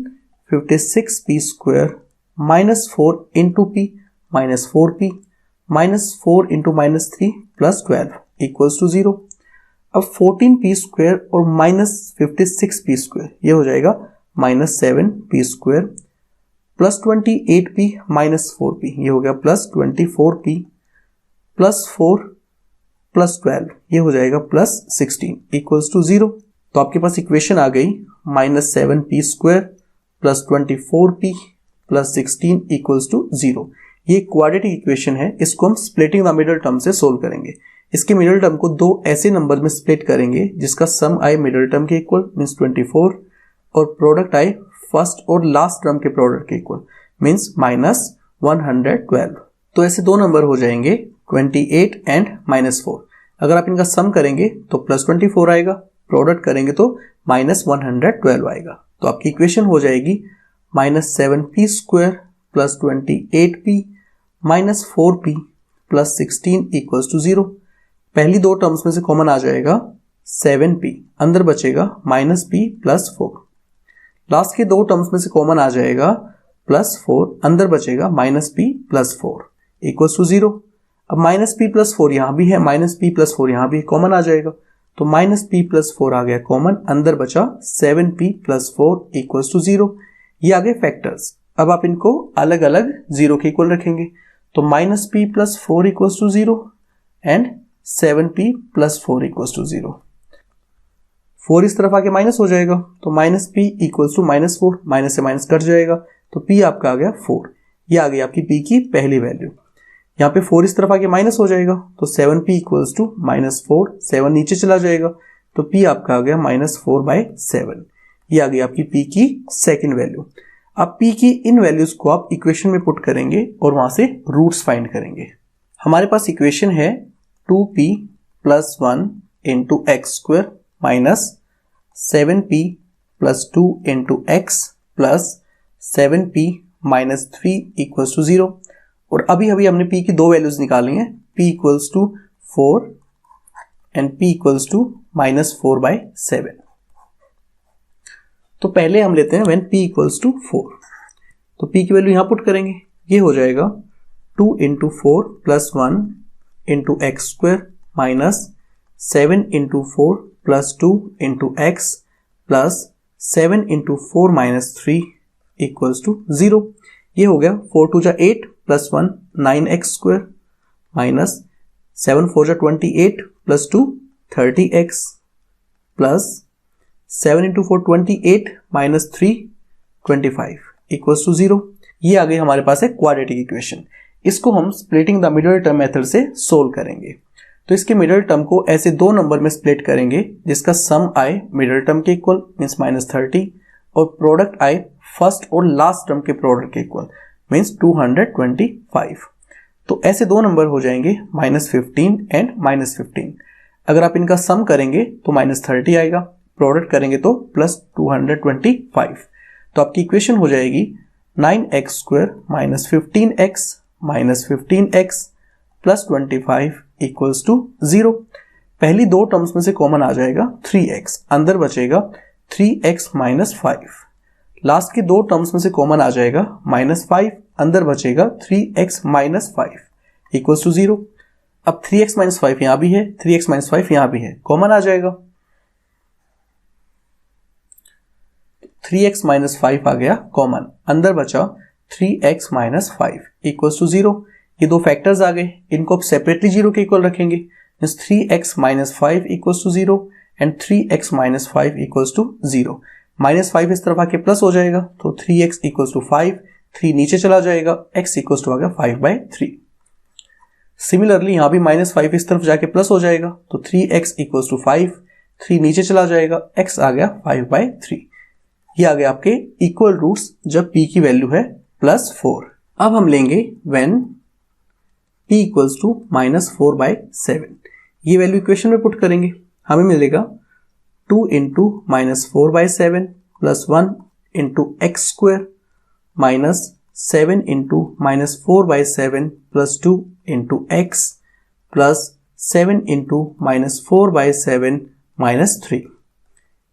56p square minus 4 into p minus 4p minus 4 into -3 plus 12 equals to 0। अब 14p square और minus 56p square ये हो जाएगा -7p square plus 28p minus 4p, ये हो गया प्लस 24p प्लस 4 प्लस 12, ये हो जाएगा प्लस 16 इक्वल्स टू 0। तो आपके पास इक्वेशन आ गई minus 7p square plus 24p plus 16 equals to 0। ये क्वाड्रेटिक इक्वेशन है, इसको हम स्प्लिटिंग द मिडिल टर्म से सोल्व करेंगे। इसके मिडिल टर्म को दो ऐसे नंबर में स्प्लिट करेंगे जिसका सम आए मिडिल टर्म के इक्वल मीन्स 24 और प्रोडक्ट आए फर्स्ट और लास्ट टर्म के प्रोडक्ट के इक्वल मीन्स माइनस 112। तो ऐसे दो नंबर हो जाएंगे 28 एंड -4। अगर आप इनका सम करेंगे तो प्लस 24 आएगा, प्रोडक्ट करेंगे तो माइनस 112 आएगा। तो आपकी इक्वेशन हो जाएगी minus 7p square plus 28p minus 4p plus 16 equals to 0। पहली दो टर्म्स में से कॉमन आ जाएगा 7p, अंदर बचेगा माइनस p प्लस 4। लास्ट के दो टर्म्स में से कॉमन आ जाएगा प्लस 4, अंदर बचेगा minus p plus 4 equals to 0। अब माइनस p प्लस 4 यहां भी है, माइनस p प्लस 4 यहां भी कॉमन आ जाएगा, तो माइनस p प्लस 4 आ गया कॉमन, अंदर बचा 7p प्लस 4 इक्वल्स टू 0। ये आ गए फैक्टर्स। अब आप इनको अलग अलग 0 के इक्वल रखेंगे, तो minus p plus 4 equals to 0 and 7p plus 4 equals to 0। 4 इस तरफ आके माइनस हो जाएगा, तो minus p equals to minus 4, minus से माइनस कट जाएगा, तो p आपका आ गया 4। ये आ गई आपकी p की पहली वैल्यू। यहाँ पे 4 इस तरफ आके माइनस हो जाएगा, तो 7p इक्वल्स टू माइनस 4, 7 नीचे चला जाएगा, तो p आपका आ गया माइनस 4/7। ये आ गई आपकी p की सेकेंड वैल्यू। अब p की इन वैल्यूज को आप इक्वेशन में पुट करेंगे और वहां से रूट्स फाइंड करेंगे। हमारे पास इक्वेशन है 2p plus 1 into x square minus 7p plus 2 into x plus 7p minus 3 equals to 0। और अभी हमने p की दो वैल्यूज निकाली हैं, p equals to 4 and p equals to minus 4/7। तो पहले हम लेते हैं व्हेन p इक्वल्स टू 4, तो p की वैल्यू यहां पुट करेंगे। ये हो जाएगा 2 into 4 plus 1 into x square minus 7 into 4 plus 2 into x plus 7 into 4 minus 3 equals to 0। ये हो गया 4 2 जा 8 प्लस 1 9x स्क्वायर माइनस 7 4 जा 28 plus 2 30x plus 7 into 4 28 minus 3 25 equals to 0। ये आ गई हमारे पास है क्वाड्रेटिक इक्वेशन। इसको हम splitting the middle term method से सोल्व करेंगे। तो इसके मिडिल टर्म को ऐसे दो नंबर में स्प्लिट करेंगे जिसका सम आए मिडिल टर्म के इक्वल मीन्स माइनस 30 और प्रोडक्ट आए फर्स्ट और लास्ट टर्म के प्रोडक्ट के इक्वल मीन्स 225। तो ऐसे दो नंबर हो जाएंगे माइनस 15 एंड माइनस 15। अगर आप इनका सम करेंगे तो माइनस 30 आएगा, प्रोडक्ट करेंगे तो प्लस 225। तो आपकी इक्वेशन हो जाएगी 9x square minus 15x plus 25 equals to 0। पहली दो टर्म्स में से कॉमन आ जाएगा 3x, अंदर बचेगा 3x माइनस 5। लास्ट के दो टर्म्स में से कॉमन आ जाएगा माइनस 5, अंदर बचेगा 3x माइनस 5 इक्वल्स टू 0। अब 3x माइनस 5 यहां भी है, 3x माइनस 5 यहां भी है, कॉमन आ जाएगा, 3x माइनस 5 आ गया कॉमन, अंदर बचा 3x माइनस 5 इक्वल्स टू 0। ये दो फैक्टर्स आ गए, इनको आप सेपरेटली 0 के इक्वल रखेंगे, means 3x minus 5 equals to 0 and 3x minus 5 equals to 0। Minus 5 इस तरफ आके प्लस हो जाएगा, तो 3x इक्वल्स टू 5, 3 नीचे चला जाएगा, x इक्वल्स टू आ गया 5/3। सिमिलरली यहां भी माइनस 5 इस तरफ जाके प्लस हो जाएगा, तो 3x इक्वल्स टू 5, 3 नीचे चला जाएगा, x आ गया 5/3। ये आ गए आपके इक्वल रूट्स जब p की वैल्यू है प्लस 4। अब हम लेंगे when p equals to minus 4/7। ये वैल्यू इक्वेशन में पुट करेंगे, हमें मिलेगा 2 into minus 4/7 plus 1 into x square minus 7 into minus 4/7 plus 2 into x plus 7 into minus 4/7 minus 3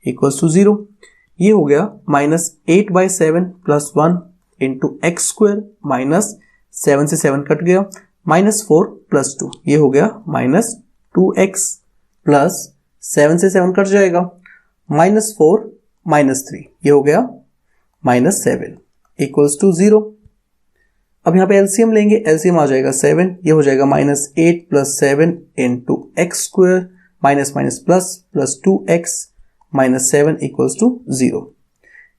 equals to 0। ये हो गया minus 8/7 plus 1 into x square minus 7 से 7 cut गया माइनस 4 प्लस 2, ये हो गया माइनस 2x प्लस 7 से 7 कट जाएगा माइनस 4 माइनस 3, ये हो गया माइनस 7 इक्वल्स टू 0। अब यहाँ पे एलसीएम लेंगे, एलसीएम आ जाएगा 7, ये हो जाएगा minus 8 plus 7 into x square minus minus plus plus 2x minus 7 equals to 0।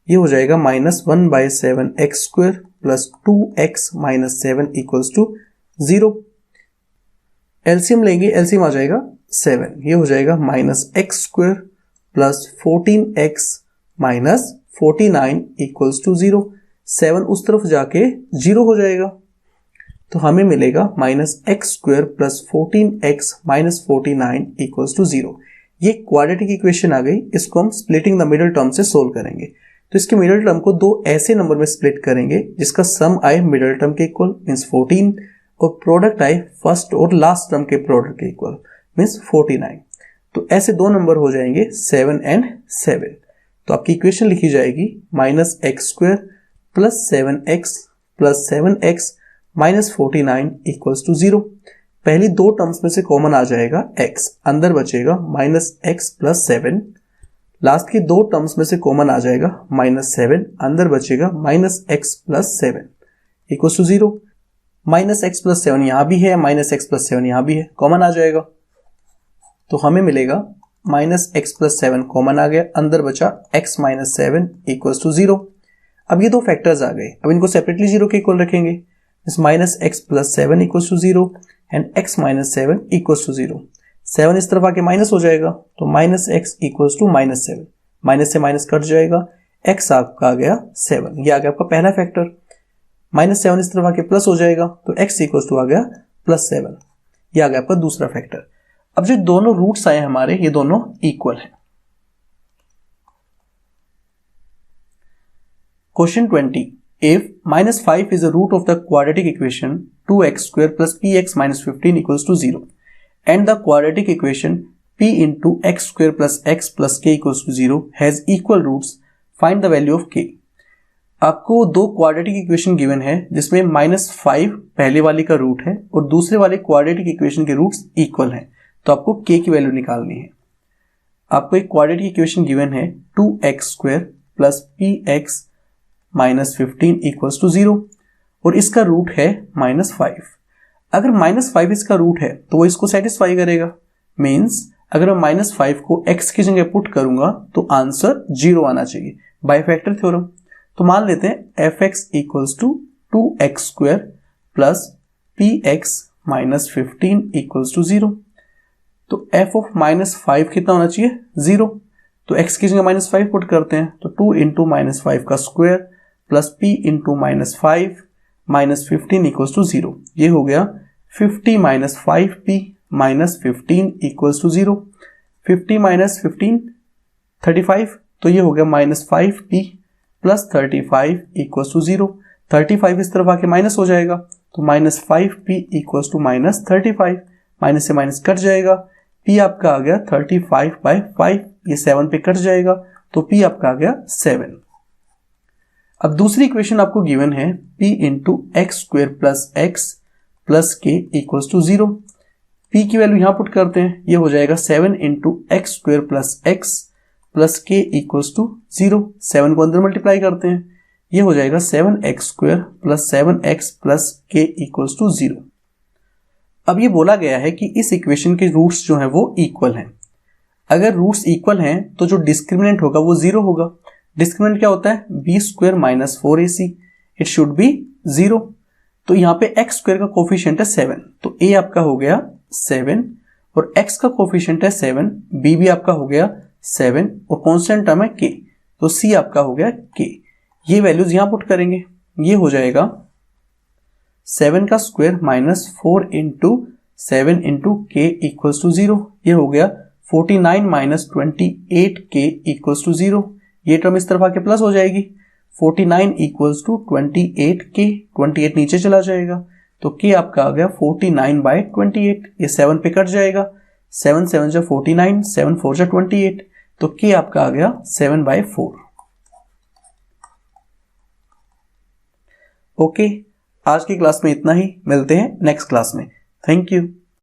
ये हो जाएगा -1/7x² plus 2x minus 7 equals to 0। LCM लेंगे, एलसीएम आ जाएगा 7। ये हो जाएगा -x² plus 14x minus 49 equals to 0। 7 उस तरफ जाके 0 हो जाएगा, तो हमें मिलेगा -x² plus 14x minus 49 equals to 0। ये क्वाड्रेटिक इक्वेशन आ गई। इसको हम स्प्लिटिंग द मिडिल टर्म से सोल्व करेंगे। तो इसके मिडिल टर्म को दो ऐसे नंबर में स्प्लिट करेंगे जिसका सम आए मिडिल टर्म के इक्वल मीन्स 14 और प्रोडक्ट आए फर्स्ट और लास्ट टर्म के प्रोडक्ट के इक्वल मीन्स 49। तो ऐसे दो नंबर हो जाएंगे 7 एंड 7। तो आपकी इक्वेशन लिखी जाएगी -x² plus 7x plus 7x minus 49 equals to 0। पहली दो टर्म्स में से कॉमन आ जाएगा x, अंदर बचेगा -x प्लस 7। लास्ट की दो टर्म्स में से कॉमन आ जाएगा -7, अंदर बचेगा -x plus 7 equals to 0। -x plus 7 यहां भी है, -x प्लस 7 यहां भी है, कॉमन आ जाएगा। तो हमें मिलेगा -x प्लस 7 कॉमन आ गया, अंदर बचा x माइनस 7 इक्वल्स टू 0। अब ये दो फैक्टर्स आ गए, अब इनको सेपरेटली 0 के इक्वल रखेंगे। -x plus 7 equals to 0 and x minus 7 equals to 0। 7 इस तरफ आके माइनस हो जाएगा, तो -x इक्वल्स टू -7, माइनस से माइनस कट जाएगा, x आपका आ गया 7। ये आ गया आपका पहला फैक्टर। -7 इस तरफ आके प्लस हो जाएगा, तो x इक्वल्स टू आ गया +7। ये आ गया आपका दूसरा फैक्टर। अब जो दोनों रूट्स आए हमारे, ये दोनों इक्वल हैं। Question 20, if -5 is the root of the quadratic equation 2x² plus px minus 15 equals to 0 and the quadratic equation p into x² plus x plus k equals to 0 has equal roots, find the value of k। आपको दो quadratic equation given है जिसमें -5 पहले वाली का root है और दूसरे वाले क्वाड्रेटिक इक्वेशन के रूट्स इक्वल हैं, तो आपको k की वैल्यू निकालनी है। आपको एक क्वाड्रेटिक इक्वेशन गिवन है 2x² plus px minus 15 equals to 0 और इसका रूट है -5। अगर -5 इसका रूट है तो वो इसको सेटिस्फाई करेगा। मीन्स अगर मैं -5 को x की जगह पुट करूंगा तो आंसर 0 आना चाहिए बाय फैक्टर थ्योरम। तो मान लेते हैं fx equals to 2x² plus px minus 15 equals to 0। तो f ऑफ -5 कितना होना चाहिए 0। तो x की जगह -5 पुट करते हैं, तो 2 इंटू -5 का square plus p into -5 minus 15 equals to 0। ये हो गया 50 minus 5p minus 15 equals to 0। 50 minus 15 35, तो ये हो गया -5p प्लस 35 इक्वल्स टू 0। 35 इस तरफ आके माइनस हो जाएगा, तो -5p इक्वल्स टू -35, माइनस से माइनस कट जाएगा। p आपका आ गया 35/5, ये 7 पे कट जाएगा, तो p आपका आ गया 7। अब दूसरी इक्वेशन आपको गिवन है p into x² plus x plus k equals to 0। p की वैल्यू यहां पुट करते हैं, ये हो जाएगा 7 into x² plus x plus k equals to 0। 7 को अंदर मल्टीप्लाई करते हैं, ये हो जाएगा 7x² plus 7x plus k equals to 0। अब ये बोला गया है कि इस इक्वेशन के रूट्स जो हैं वो इक्वल हैं। अगर रूट्स इक्वल हैं तो जो डिस्क्रिमिनेंट होगा वो 0 होगा। डिस्क्रिमिनेंट क्या होता है b² minus 4ac, it should be 0। तो यहाँ पे x² का कोफिशिएंट है 7, तो a आपका हो गया 7 और x का कोफिशिएंट है 7, b भी आपका हो गया 7 और कांस्टेंट टर्म है k, तो c आपका हो गया k। ये वैल्यूज यहां पुट करेंगे, ये हो जाएगा 7 का square minus 4 into 7 into k equals to 0। ये हो गया 49 माइनस 28k इक्वल्स टू 0। ये टर्म इस तरफ आके प्लस हो जाएगी, 49 इक्वल्स टू 28k, 28 नीचे चला जाएगा, तो k आपका आ गया 49/28। ये 7 पे कट जाएगा, 7 7 जा 49, 7 4 जा 28, तो k आपका आ गया 7/4। ओके, आज की क्लास में इतना ही, मिलते हैं नेक्स्ट क्लास में। Thank you.